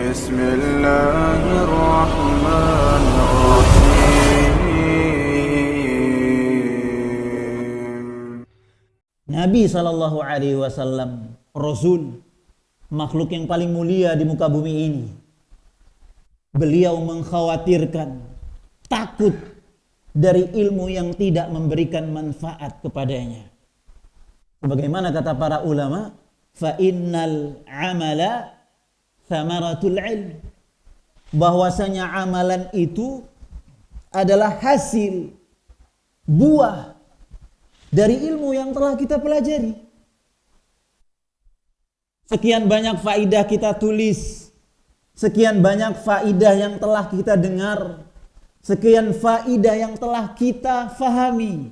بسم الله الرحمن الرحيم. Nabi SAW, Rasul, makhluk yang paling mulia di muka bumi ini. Beliau mengkhawatirkan, takut dari ilmu yang tidak memberikan manfaat kepadanya. Sebagaimana kata para ulama, fa innal amala thamaratul ilm. Bahwasanya amalan itu adalah hasil, buah dari ilmu yang telah kita pelajari. Sekian banyak faidah kita tulis, sekian banyak faidah yang telah kita dengar, sekian faidah yang telah kita fahami.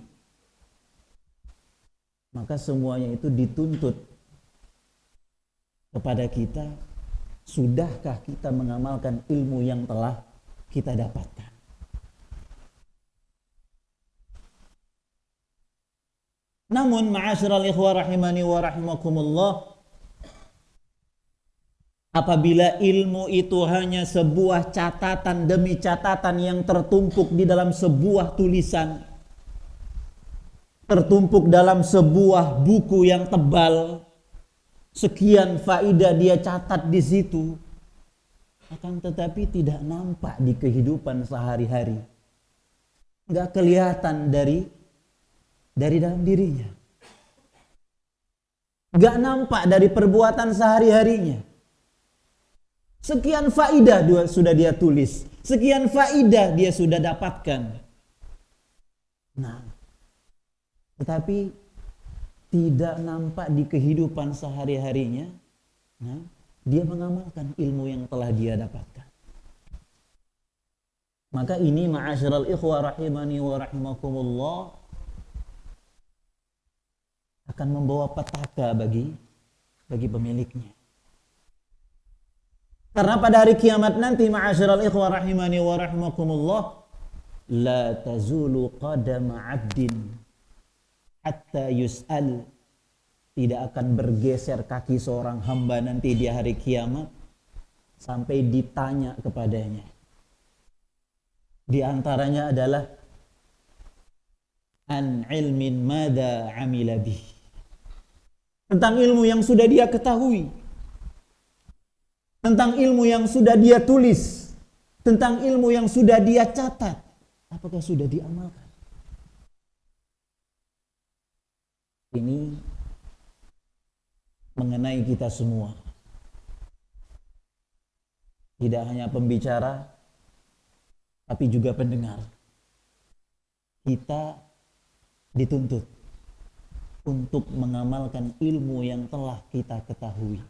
Maka semuanya itu dituntut kepada kita, sudahkah kita mengamalkan ilmu yang telah kita dapatkan? Namun ma'asyiral ikhwah rahimani wa rahimakumullah, apabila ilmu itu hanya sebuah catatan demi catatan yang tertumpuk di dalam sebuah tulisan, tertumpuk dalam sebuah buku yang tebal, sekian faidah dia catat di situ, akan tetapi tidak nampak di kehidupan sehari-hari, nggak kelihatan dari dalam dirinya, nggak nampak dari perbuatan sehari-harinya. Sekian faidah sudah dia tulis, sekian faidah dia sudah dapatkan. Nah, tetapi tidak nampak di kehidupan sehari-harinya, nah, dia mengamalkan ilmu yang telah dia dapatkan. Maka ini ma'asyiral ikhwah rahimani wa rahimakumullah, akan membawa petaka bagi pemiliknya. Karena pada hari kiamat nanti, ma'asyiral ikhwah rahimani wa rahimakumullah, la tazulu qadama 'abdin hatta yus'al. Tidak akan bergeser kaki seorang hamba nanti di hari kiamat sampai ditanya kepadanya. Di antaranya adalah an ilmin madza amila bih. Tentang ilmu yang sudah dia ketahui, tentang ilmu yang sudah dia tulis, tentang ilmu yang sudah dia catat, apakah sudah diamalkan? Ini mengenai kita semua. Tidak hanya pembicara, tapi juga pendengar. Kita dituntut untuk mengamalkan ilmu yang telah kita ketahui.